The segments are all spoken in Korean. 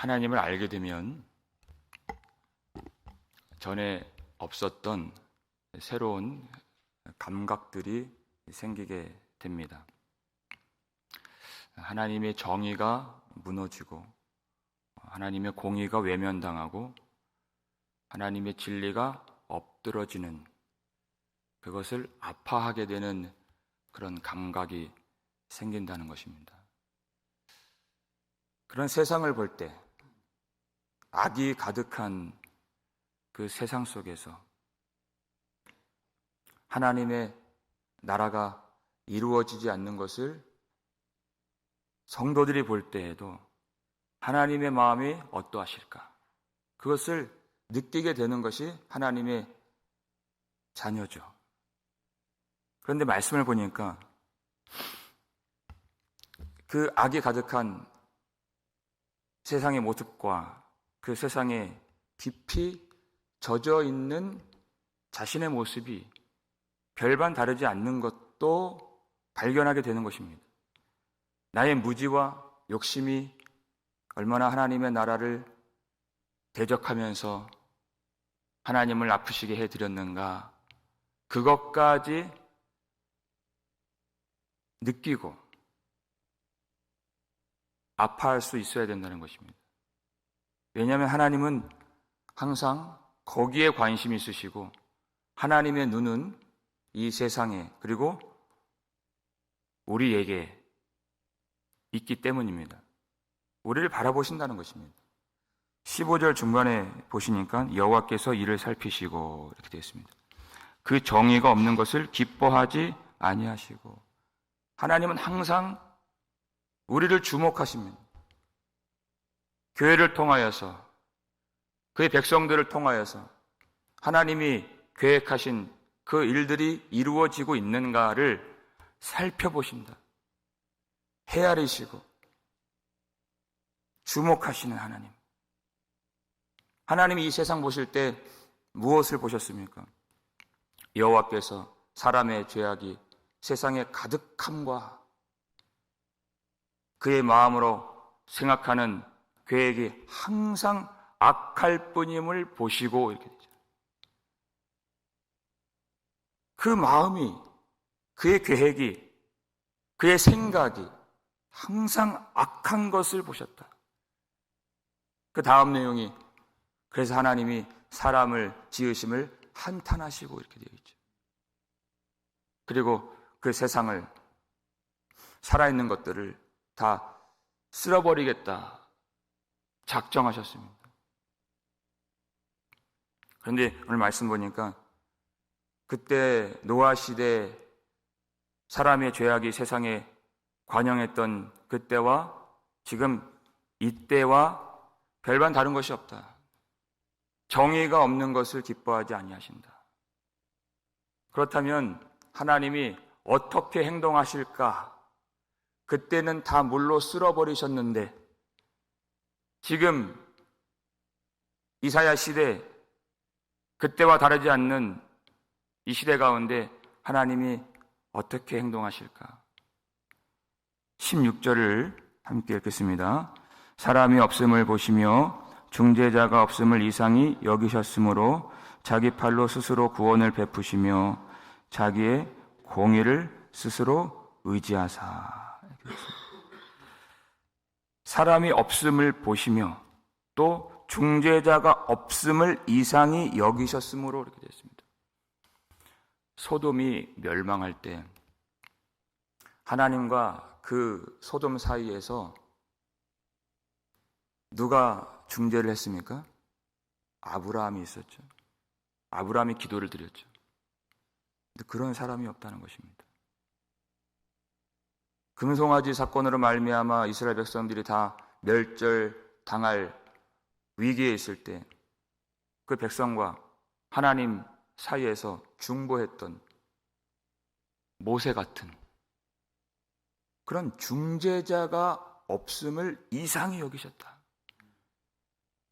하나님을 알게 되면 전에 없었던 새로운 감각들이 생기게 됩니다. 하나님의 정의가 무너지고 하나님의 공의가 외면당하고 하나님의 진리가 엎드러지는, 그것을 아파하게 되는 그런 감각이 생긴다는 것입니다. 그런 세상을 볼 때, 악이 가득한 그 세상 속에서 하나님의 나라가 이루어지지 않는 것을 성도들이 볼 때에도 하나님의 마음이 어떠하실까? 그것을 느끼게 되는 것이 하나님의 자녀죠. 그런데 말씀을 보니까 그 악이 가득한 세상의 모습과 그 세상에 깊이 젖어 있는 자신의 모습이 별반 다르지 않는 것도 발견하게 되는 것입니다. 나의 무지와 욕심이 얼마나 하나님의 나라를 대적하면서 하나님을 아프시게 해드렸는가, 그것까지 느끼고 아파할 수 있어야 된다는 것입니다. 왜냐하면 하나님은 항상 거기에 관심이 있으시고 하나님의 눈은 이 세상에 그리고 우리에게 있기 때문입니다. 우리를 바라보신다는 것입니다. 15절 중간에 보시니까 여호와께서 이를 살피시고 이렇게 되어 있습니다. 그 정의가 없는 것을 기뻐하지 아니하시고, 하나님은 항상 우리를 주목하십니다. 교회를 통하여서, 그의 백성들을 통하여서 하나님이 계획하신 그 일들이 이루어지고 있는가를 살펴보신다. 헤아리시고 주목하시는 하나님. 하나님이 이 세상 보실 때 무엇을 보셨습니까? 여호와께서 사람의 죄악이 세상에 가득함과 그의 마음으로 생각하는 계획이 항상 악할 뿐임을 보시고, 이렇게 되죠. 그 마음이, 그의 계획이, 그의 생각이 항상 악한 것을 보셨다. 그 다음 내용이, 그래서 하나님이 사람을 지으심을 한탄하시고 이렇게 되어 있죠. 그리고 그 세상을, 살아있는 것들을 다 쓸어버리겠다 작정하셨습니다. 그런데 오늘 말씀 보니까 그때 노아 시대 사람의 죄악이 세상에 관영했던 그때와 지금 이때와 별반 다른 것이 없다. 정의가 없는 것을 기뻐하지 아니하신다. 그렇다면 하나님이 어떻게 행동하실까? 그때는 다 물로 쓸어버리셨는데 지금 이사야 시대, 그때와 다르지 않는 이 시대 가운데 하나님이 어떻게 행동하실까? 16절을 함께 읽겠습니다. 사람이 없음을 보시며 중재자가 없음을 이상히 여기셨으므로 자기 팔로 스스로 구원을 베푸시며 자기의 공의를 스스로 의지하사. 사람이 없음을 보시며 또 중재자가 없음을 이상히 여기셨으므로 이렇게 됐습니다. 소돔이 멸망할 때 하나님과 그 소돔 사이에서 누가 중재를 했습니까? 아브라함이 있었죠. 아브라함이 기도를 드렸죠. 근데 그런 사람이 없다는 것입니다. 금송아지 사건으로 말미암아 이스라엘 백성들이 다 멸절당할 위기에 있을 때 그 백성과 하나님 사이에서 중보했던 모세 같은 그런 중재자가 없음을 이상히 여기셨다.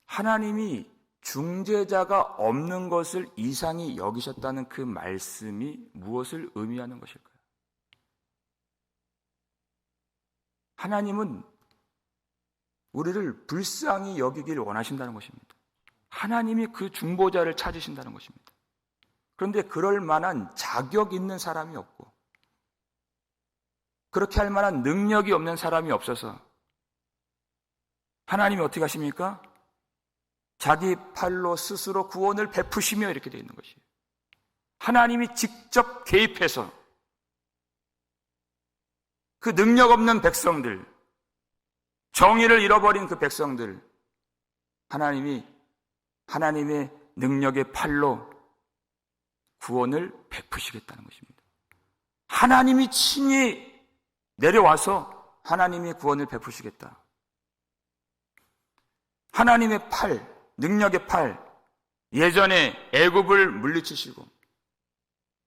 하나님이 중재자가 없는 것을 이상히 여기셨다는 그 말씀이 무엇을 의미하는 것일까요? 하나님은 우리를 불쌍히 여기길 원하신다는 것입니다. 하나님이 그 중보자를 찾으신다는 것입니다. 그런데 그럴 만한 자격 있는 사람이 없고 그렇게 할 만한 능력이 없는 사람이 없어서 하나님이 어떻게 하십니까? 자기 팔로 스스로 구원을 베푸시며 이렇게 되어 있는 것이에요. 하나님이 직접 개입해서 그 능력 없는 백성들, 정의를 잃어버린 그 백성들, 하나님의 능력의 팔로 구원을 베푸시겠다는 것입니다. 하나님이 친히 내려와서 하나님이 구원을 베푸시겠다. 하나님의 팔, 능력의 팔, 예전에 애굽을 물리치시고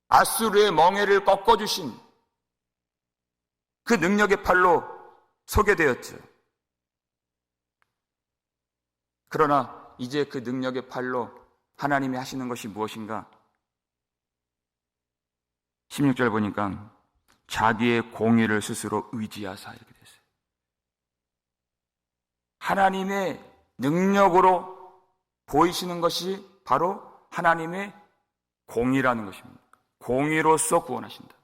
아수르의 멍에를 꺾어주신 그 능력의 팔로 소개되었죠. 그러나 이제 그 능력의 팔로 하나님이 하시는 것이 무엇인가? 16절 보니까 자기의 공의를 스스로 의지하사 이렇게 됐어요. 하나님의 능력으로 보이시는 것이 바로 하나님의 공의라는 것입니다. 공의로서 구원하신다.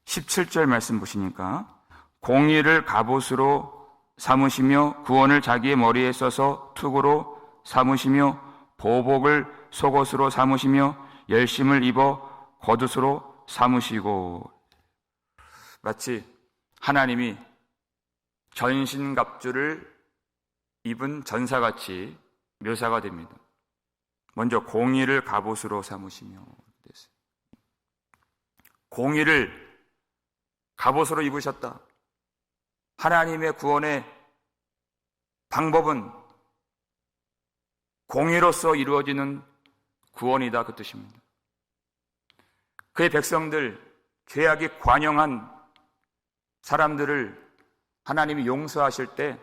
17절 말씀 보시니까 공의를 갑옷으로 삼으시며 구원을 자기의 머리에 써서 투구로 삼으시며 보복을 속옷으로 삼으시며 열심을 입어 겉옷으로 삼으시고. 마치 하나님이 전신갑주를 입은 전사같이 묘사가 됩니다. 먼저 공의를 갑옷으로 삼으시며, 공의를 갑옷으로 입으셨다. 하나님의 구원의 방법은 공의로서 이루어지는 구원이다, 그 뜻입니다. 그의 백성들, 죄악이 관영한 사람들을 하나님이 용서하실 때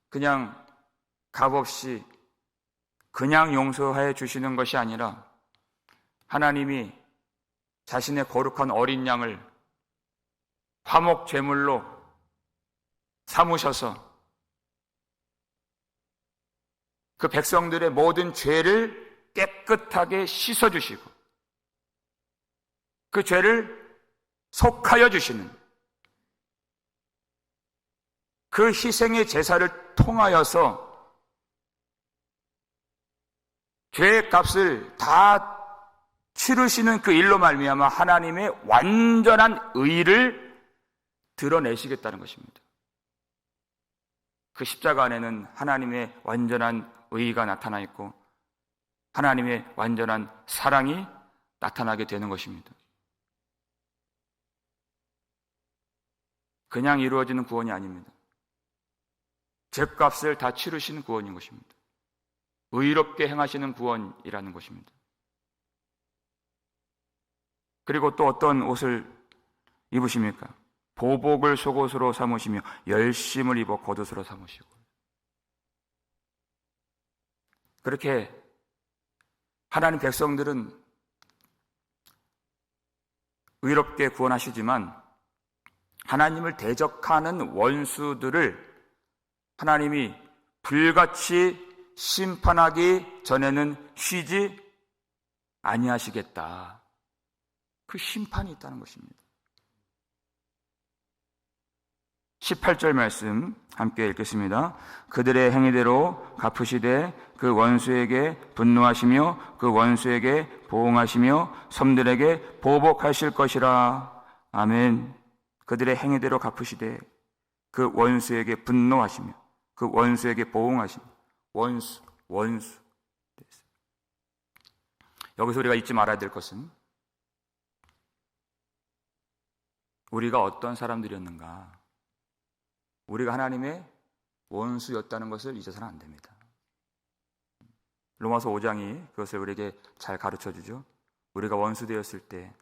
그냥 값없이 그냥 용서해 주시는 것이 아니라 하나님이 자신의 거룩한 어린 양을 화목 제물로 삼으셔서 그 백성들의 모든 죄를 깨끗하게 씻어주시고 그 죄를 속하여 주시는 그 희생의 제사를 통하여서 죄의 값을 다 치르시는 그 일로 말미암아 하나님의 완전한 의를 드러내시겠다는 것입니다. 그 십자가 안에는 하나님의 완전한 의가 나타나 있고 하나님의 완전한 사랑이 나타나게 되는 것입니다. 그냥 이루어지는 구원이 아닙니다. 죄값을 다 치르신 구원인 것입니다. 의롭게 행하시는 구원이라는 것입니다. 그리고 또 어떤 옷을 입으십니까? 보복을 속옷으로 삼으시며 열심을 입어 겉옷으로 삼으시고. 그렇게 하나님 백성들은 의롭게 구원하시지만 하나님을 대적하는 원수들을 하나님이 불같이 심판하기 전에는 쉬지 아니하시겠다. 그 심판이 있다는 것입니다. 18절 말씀 함께 읽겠습니다. 그들의 행위대로 갚으시되 그 원수에게 분노하시며 그 원수에게 보응하시며 섬들에게 보복하실 것이라. 아멘. 그들의 행위대로 갚으시되 그 원수에게 분노하시며 그 원수에게 보응하시며. 원수. 여기서 우리가 잊지 말아야 될 것은 우리가 어떤 사람들이었는가, 우리가 하나님의 원수였다는 것을 잊어서는 안 됩니다. 로마서 5장이 그것을 우리에게 잘 가르쳐주죠. 우리가 원수 되었을 때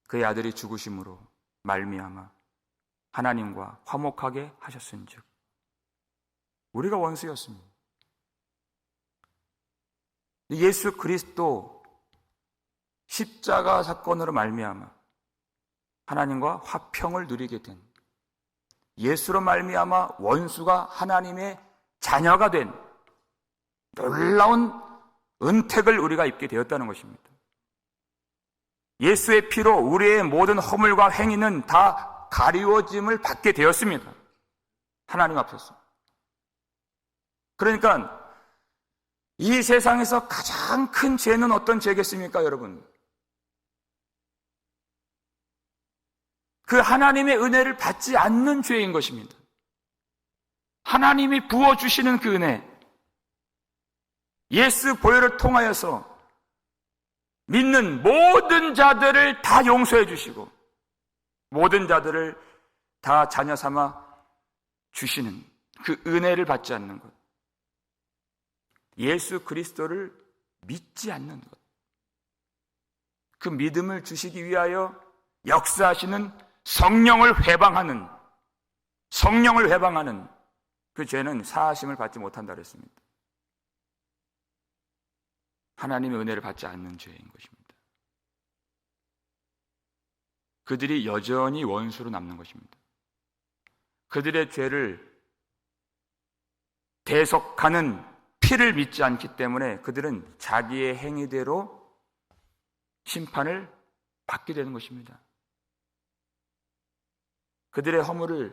그의 아들이 죽으심으로 말미암아 하나님과 화목하게 하셨은즉 우리가 원수였습니다. 예수 그리스도 십자가 사건으로 말미암아 하나님과 화평을 누리게 된, 예수로 말미암아 원수가 하나님의 자녀가 된 놀라운 은택을 우리가 입게 되었다는 것입니다. 예수의 피로 우리의 모든 허물과 행위는 다 가리워짐을 받게 되었습니다. 하나님 앞에서. 그러니까 이 세상에서 가장 큰 죄는 어떤 죄겠습니까, 여러분? 그 하나님의 은혜를 받지 않는 죄인 것입니다. 하나님이 부어주시는 그 은혜, 예수 보혈을 통하여서 믿는 모든 자들을 다 용서해 주시고 모든 자들을 다 자녀 삼아 주시는 그 은혜를 받지 않는 것, 예수 그리스도를 믿지 않는 것, 그 믿음을 주시기 위하여 역사하시는 성령을 회방하는 그 죄는 사하심을 받지 못한다 그랬습니다. 하나님의 은혜를 받지 않는 죄인 것입니다. 그들이 여전히 원수로 남는 것입니다. 그들의 죄를 대속하는 피를 믿지 않기 때문에 그들은 자기의 행위대로 심판을 받게 되는 것입니다. 그들의 허물을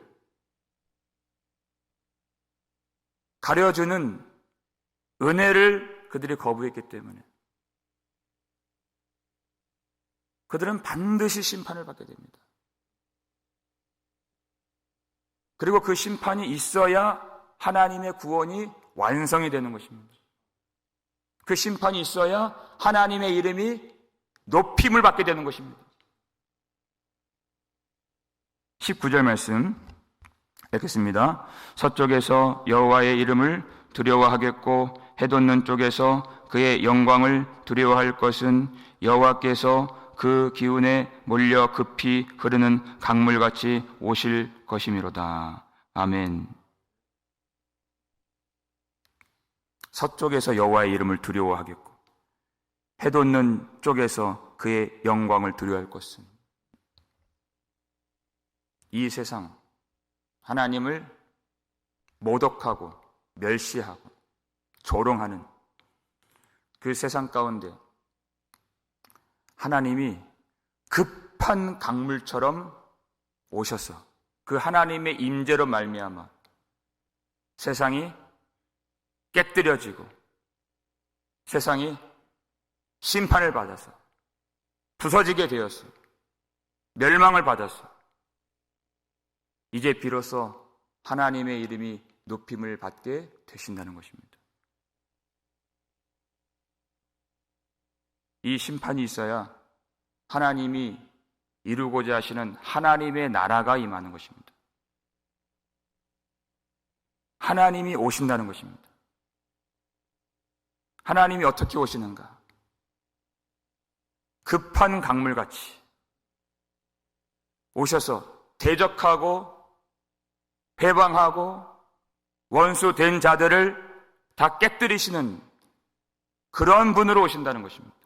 가려주는 은혜를 그들이 거부했기 때문에 그들은 반드시 심판을 받게 됩니다. 그리고 그 심판이 있어야 하나님의 구원이 완성이 되는 것입니다. 그 심판이 있어야 하나님의 이름이 높임을 받게 되는 것입니다. 19절 말씀 읽겠습니다. 서쪽에서 여호와의 이름을 두려워하겠고 해돋는 쪽에서 그의 영광을 두려워할 것은 여호와께서 그 기운에 몰려 급히 흐르는 강물같이 오실 것이미로다. 아멘. 서쪽에서 여호와의 이름을 두려워하겠고 해돋는 쪽에서 그의 영광을 두려워할 것은, 이 세상 하나님을 모독하고 멸시하고 조롱하는 그 세상 가운데 하나님이 급한 강물처럼 오셔서 그 하나님의 임재로 말미암아 세상이 깨뜨려지고 세상이 심판을 받아서 부서지게 되어서 멸망을 받아서 이제 비로소 하나님의 이름이 높임을 받게 되신다는 것입니다. 이 심판이 있어야 하나님이 이루고자 하시는 하나님의 나라가 임하는 것입니다. 하나님이 오신다는 것입니다. 하나님이 어떻게 오시는가? 급한 강물같이 오셔서 대적하고 배방하고 원수된 자들을 다 깨뜨리시는 그런 분으로 오신다는 것입니다.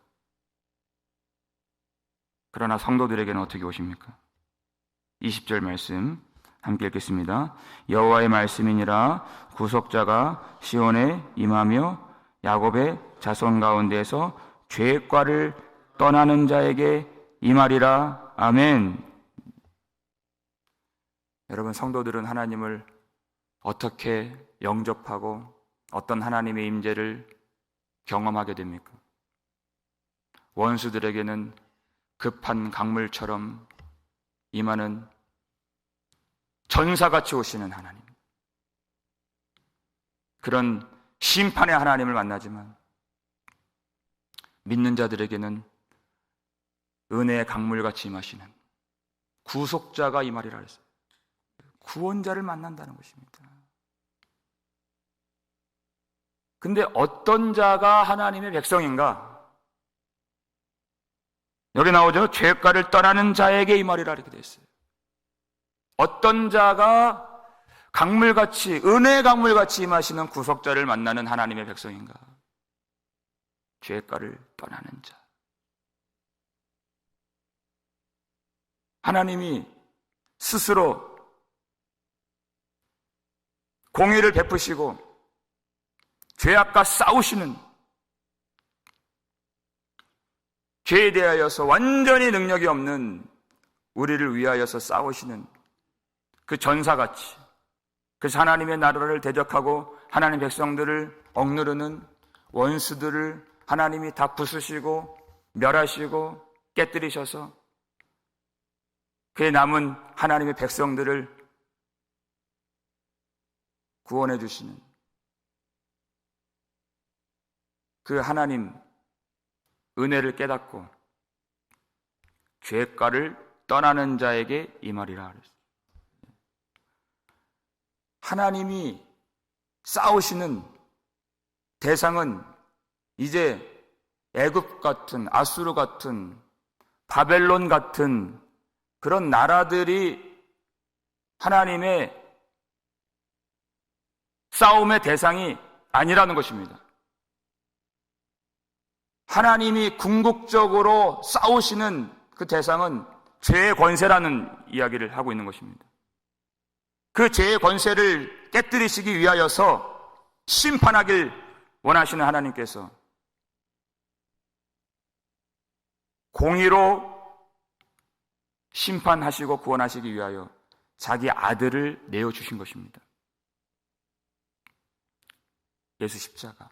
그러나 성도들에게는 어떻게 오십니까? 20절 말씀 함께 읽겠습니다. 여호와의 말씀이니라 구속자가 시온에 임하며 야곱의 자손 가운데에서 죄과를 떠나는 자에게 임하리라. 아멘. 여러분, 성도들은 하나님을 어떻게 영접하고 어떤 하나님의 임재를 경험하게 됩니까? 원수들에게는 급한 강물처럼 임하는 전사같이 오시는 하나님, 그런 심판의 하나님을 만나지만 믿는 자들에게는 은혜의 강물같이 임하시는 구속자가 임하리라 했어요. 구원자를 만난다는 것입니다. 근데 어떤 자가 하나님의 백성인가? 여기 나오죠. 죄가를 떠나는 자에게 임하리라 이렇게 되어 있어요. 어떤 자가 강물같이, 은혜의 강물같이 임하시는 구속자를 만나는 하나님의 백성인가? 죄가를 떠나는 자. 하나님이 스스로 공의를 베푸시고 죄악과 싸우시는, 죄에 대하여서 완전히 능력이 없는 우리를 위하여서 싸우시는 그 전사같이, 그래서 하나님의 나라를 대적하고 하나님 백성들을 억누르는 원수들을 하나님이 다 부수시고 멸하시고 깨뜨리셔서 그의 남은 하나님의 백성들을 구원해 주시는 그 하나님 은혜를 깨닫고 죄가를 떠나는 자에게 임하리라 그랬어요. 하나님이 싸우시는 대상은 이제 애굽 같은, 아수르 같은, 바벨론 같은 그런 나라들이 하나님의 싸움의 대상이 아니라는 것입니다. 하나님이 궁극적으로 싸우시는 그 대상은 죄의 권세라는 이야기를 하고 있는 것입니다. 그 죄의 권세를 깨뜨리시기 위하여서 심판하길 원하시는 하나님께서 공의로 심판하시고 구원하시기 위하여 자기 아들을 내어주신 것입니다. 예수 십자가.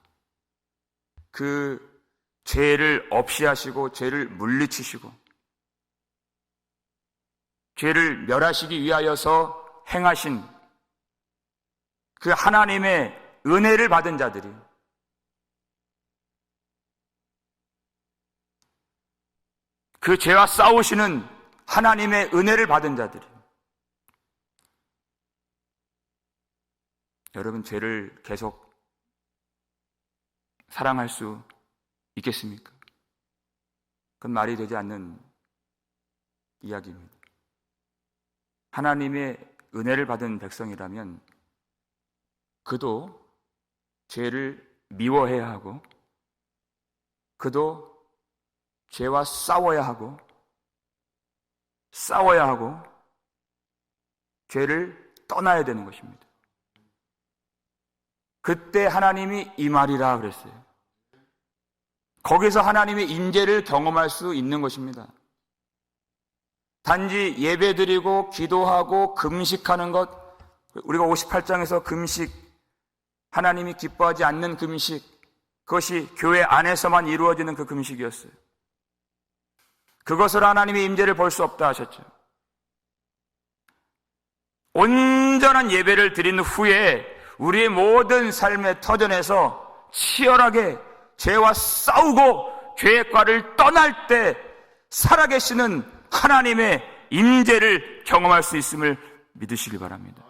그 죄를 없이 하시고 죄를 물리치시고 죄를 멸하시기 위하여서 행하신 그 하나님의 은혜를 받은 자들이, 그 죄와 싸우시는 하나님의 은혜를 받은 자들이, 여러분 죄를 계속 사랑할 수 있겠습니까? 그건 말이 되지 않는 이야기입니다. 하나님의 은혜를 받은 백성이라면 그도 죄를 미워해야 하고, 그도 죄와 싸워야 하고 죄를 떠나야 되는 것입니다. 그때 하나님이 임하리라 그랬어요. 거기서 하나님의 임재를 경험할 수 있는 것입니다. 단지 예배드리고 기도하고 금식하는 것, 우리가 58장에서 금식, 하나님이 기뻐하지 않는 금식, 그것이 교회 안에서만 이루어지는 그 금식이었어요. 그것으로 하나님의 임재를 볼 수 없다 하셨죠. 온전한 예배를 드린 후에 우리의 모든 삶의 터전에서 치열하게 죄와 싸우고 죄의 과를 떠날 때 살아계시는 하나님의 임재를 경험할 수 있음을 믿으시길 바랍니다.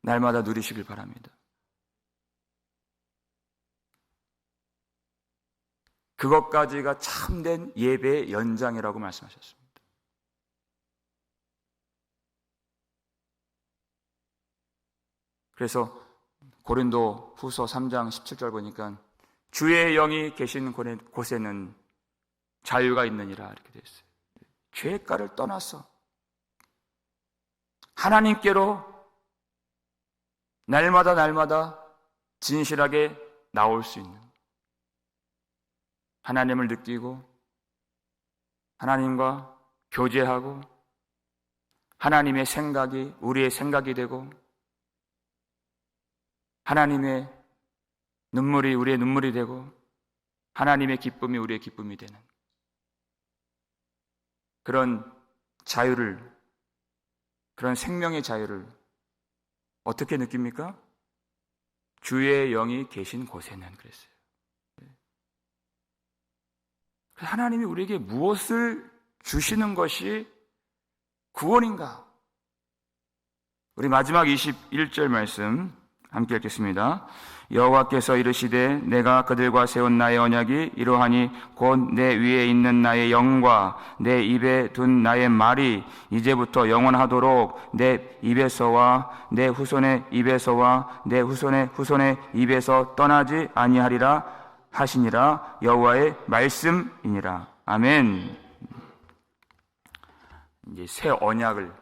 날마다 누리시길 바랍니다. 그것까지가 참된 예배의 연장이라고 말씀하셨습니다. 그래서 고린도 후서 3장 17절 보니까 주의 영이 계신 곳에는 자유가 있느니라 이렇게 되어 있어요. 죄가를 떠나서 하나님께로 날마다 진실하게 나올 수 있는, 하나님을 느끼고 하나님과 교제하고 하나님의 생각이 우리의 생각이 되고 하나님의 눈물이 우리의 눈물이 되고 하나님의 기쁨이 우리의 기쁨이 되는 그런 자유를, 그런 생명의 자유를 어떻게 느낍니까? 주의 영이 계신 곳에는 그랬어요. 하나님이 우리에게 무엇을 주시는 것이 구원인가? 우리 마지막 21절 말씀 함께 읽겠습니다. 여호와께서 이르시되 내가 그들과 세운 나의 언약이 이러하니 곧 내 위에 있는 나의 영과 내 입에 둔 나의 말이 이제부터 영원하도록 내 입에서와 내 후손의 입에서와 내 후손의 후손의 입에서 떠나지 아니하리라 하시니라. 여호와의 말씀이니라. 아멘. 이제 새 언약을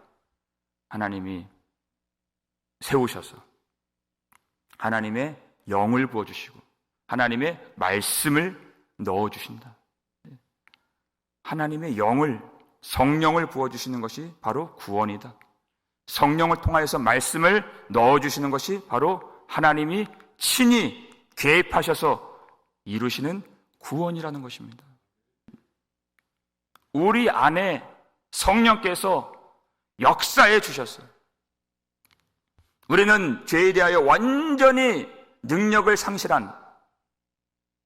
하나님이 세우셔서 하나님의 영을 부어주시고 하나님의 말씀을 넣어주신다. 하나님의 영을, 성령을 부어주시는 것이 바로 구원이다. 성령을 통하여서 말씀을 넣어주시는 것이 바로 하나님이 친히 개입하셔서 이루시는 구원이라는 것입니다. 우리 안에 성령께서 역사해 주셨어요. 우리는 죄에 대하여 완전히 능력을 상실한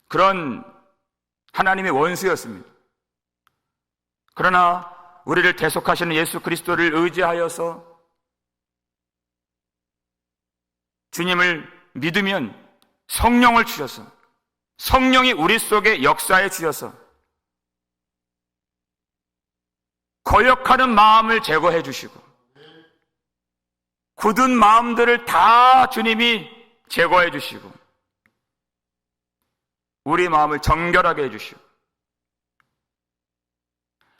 그런 하나님의 원수였습니다. 그러나 우리를 대속하시는 예수 그리스도를 의지하여서 주님을 믿으면 성령을 주셔서 성령이 우리 속에 역사해 주셔서 거역하는 마음을 제거해 주시고 굳은 마음들을 다 주님이 제거해 주시고 우리 마음을 정결하게 해 주시고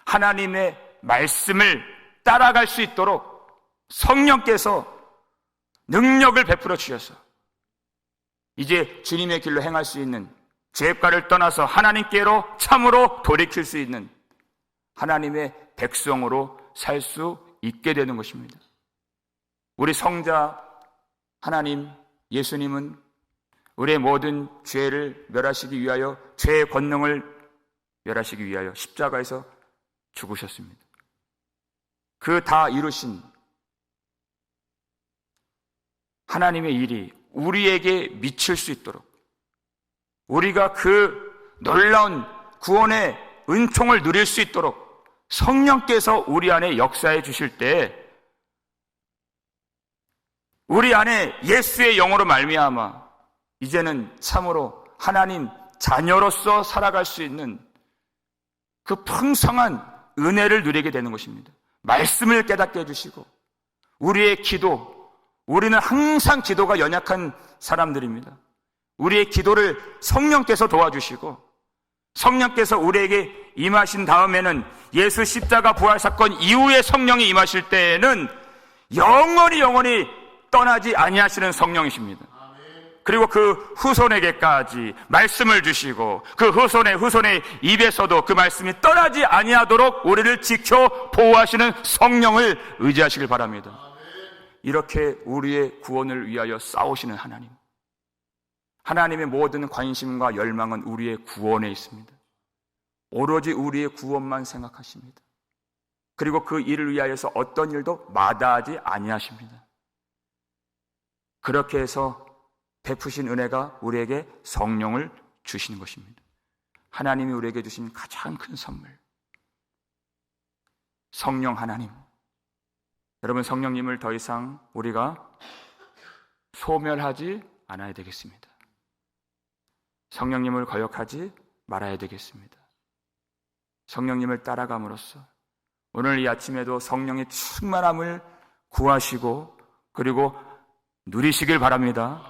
하나님의 말씀을 따라갈 수 있도록 성령께서 능력을 베풀어 주셔서 이제 주님의 길로 행할 수 있는 죄가를 떠나서 하나님께로 참으로 돌이킬 수 있는 하나님의 백성으로 살 수 있게 되는 것입니다. 우리 성자 하나님 예수님은 우리의 모든 죄를 멸하시기 위하여 죄의 권능을 멸하시기 위하여 십자가에서 죽으셨습니다. 그 다 이루신 하나님의 일이 우리에게 미칠 수 있도록 우리가 그 놀라운 구원의 은총을 누릴 수 있도록 성령께서 우리 안에 역사해 주실 때 우리 안에 예수의 영으로 말미암아 이제는 참으로 하나님 자녀로서 살아갈 수 있는 그 풍성한 은혜를 누리게 되는 것입니다. 말씀을 깨닫게 해주시고 우리의 기도, 우리는 항상 기도가 연약한 사람들입니다. 우리의 기도를 성령께서 도와주시고 성령께서 우리에게 임하신 다음에는 예수 십자가 부활 사건 이후에 성령이 임하실 때에는 영원히 떠나지 아니하시는 성령이십니다. 그리고 그 후손에게까지 말씀을 주시고 그 후손의 입에서도 그 말씀이 떠나지 아니하도록 우리를 지켜 보호하시는 성령을 의지하시길 바랍니다. 이렇게 우리의 구원을 위하여 싸우시는 하나님, 하나님의 모든 관심과 열망은 우리의 구원에 있습니다. 오로지 우리의 구원만 생각하십니다. 그리고 그 일을 위하여서 어떤 일도 마다하지 아니하십니다. 그렇게 해서 베푸신 은혜가 우리에게 성령을 주시는 것입니다. 하나님이 우리에게 주신 가장 큰 선물, 성령 하나님. 여러분, 성령님을 더 이상 우리가 소멸하지 않아야 되겠습니다. 성령님을 거역하지 말아야 되겠습니다. 성령님을 따라감으로써 오늘 이 아침에도 성령의 충만함을 구하시고 그리고 누리시길 바랍니다.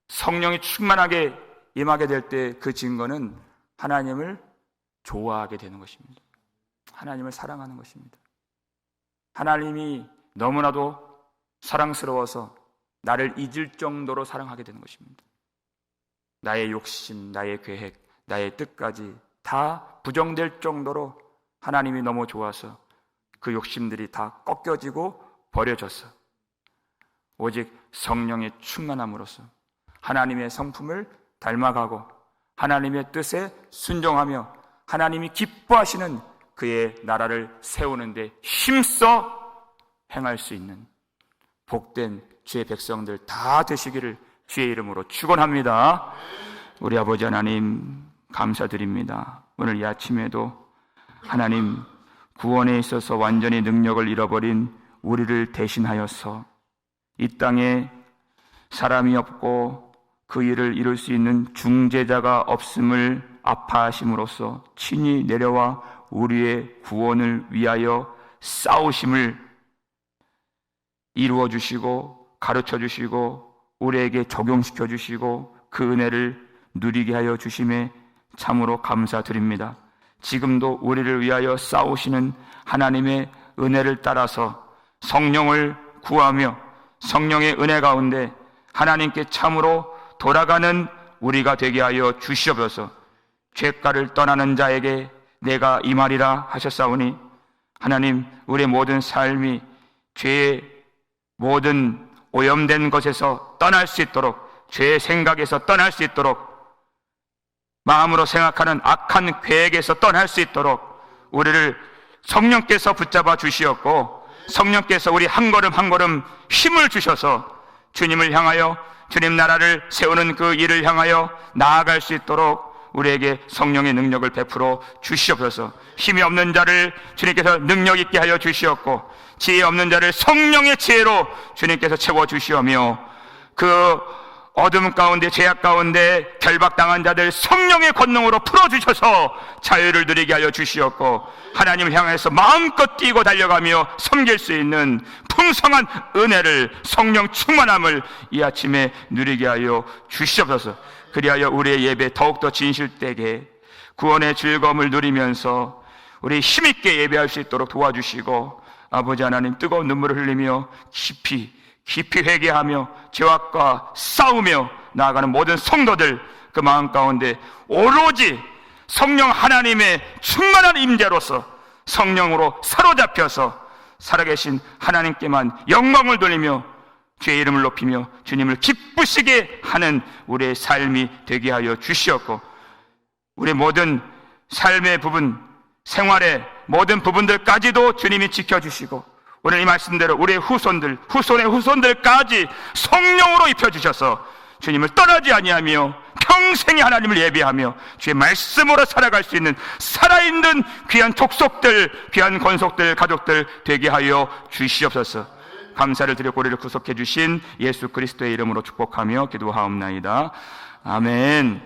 성령이 충만하게 임하게 될 때 그 증거는 하나님을 좋아하게 되는 것입니다. 하나님을 사랑하는 것입니다. 하나님이 너무나도 사랑스러워서 나를 잊을 정도로 사랑하게 되는 것입니다. 나의 욕심, 나의 계획, 나의 뜻까지 다 부정될 정도로 하나님이 너무 좋아서 그 욕심들이 다 꺾여지고 버려져서 오직 성령의 충만함으로써 하나님의 성품을 닮아가고 하나님의 뜻에 순종하며 하나님이 기뻐하시는 그의 나라를 세우는데 힘써 행할 수 있는 복된 주의 백성들 다 되시기를 주의 이름으로 축원합니다. 우리 아버지 하나님 감사드립니다. 오늘 이 아침에도 하나님 구원에 있어서 완전히 능력을 잃어버린 우리를 대신하여서 이 땅에 사람이 없고 그 일을 이룰 수 있는 중재자가 없음을 아파하심으로써 친히 내려와 우리의 구원을 위하여 싸우심을 이루어 주시고 가르쳐 주시고 우리에게 적용시켜 주시고 그 은혜를 누리게 하여 주심에 참으로 감사드립니다. 지금도 우리를 위하여 싸우시는 하나님의 은혜를 따라서 성령을 구하며 성령의 은혜 가운데 하나님께 참으로 돌아가는 우리가 되게 하여 주시옵소서. 죄가를 떠나는 자에게 내가 임하리라 하셨사오니 하나님, 우리의 모든 삶이 죄의 모든 오염된 것에서 떠날 수 있도록, 죄의 생각에서 떠날 수 있도록, 마음으로 생각하는 악한 계획에서 떠날 수 있도록 우리를 성령께서 붙잡아 주시었고, 성령께서 우리 한 걸음 한 걸음 힘을 주셔서 주님을 향하여, 주님 나라를 세우는 그 일을 향하여 나아갈 수 있도록 우리에게 성령의 능력을 베풀어 주시옵소서. 힘이 없는 자를 주님께서 능력 있게 하여 주시었고, 지혜 없는 자를 성령의 지혜로 주님께서 채워 주시오며, 그 어둠 가운데, 죄악 가운데 결박당한 자들 성령의 권능으로 풀어주셔서 자유를 누리게 하여 주시었고, 하나님을 향해서 마음껏 뛰고 달려가며 섬길 수 있는 풍성한 은혜를, 성령 충만함을 이 아침에 누리게 하여 주시옵소서. 그리하여 우리의 예배 더욱더 진실되게 구원의 즐거움을 누리면서 우리 힘있게 예배할 수 있도록 도와주시고, 아버지 하나님, 뜨거운 눈물을 흘리며 깊이 회개하며 죄악과 싸우며 나아가는 모든 성도들, 그 마음 가운데 오로지 성령 하나님의 충만한 임재로서 성령으로 사로잡혀서 살아계신 하나님께만 영광을 돌리며 주의 이름을 높이며 주님을 기쁘시게 하는 우리의 삶이 되게 하여 주시었고, 우리 모든 삶의 부분, 생활의 모든 부분들까지도 주님이 지켜주시고, 오늘 이 말씀대로 우리의 후손의 후손들까지 성령으로 입혀주셔서 주님을 떠나지 아니하며 평생에 하나님을 예배하며 주의 말씀으로 살아갈 수 있는 살아있는 귀한 족속들, 귀한 권속들, 가족들 되게 하여 주시옵소서. 감사를 드리고 우리를 구속해 주신 예수 그리스도의 이름으로 축복하며 기도하옵나이다. 아멘.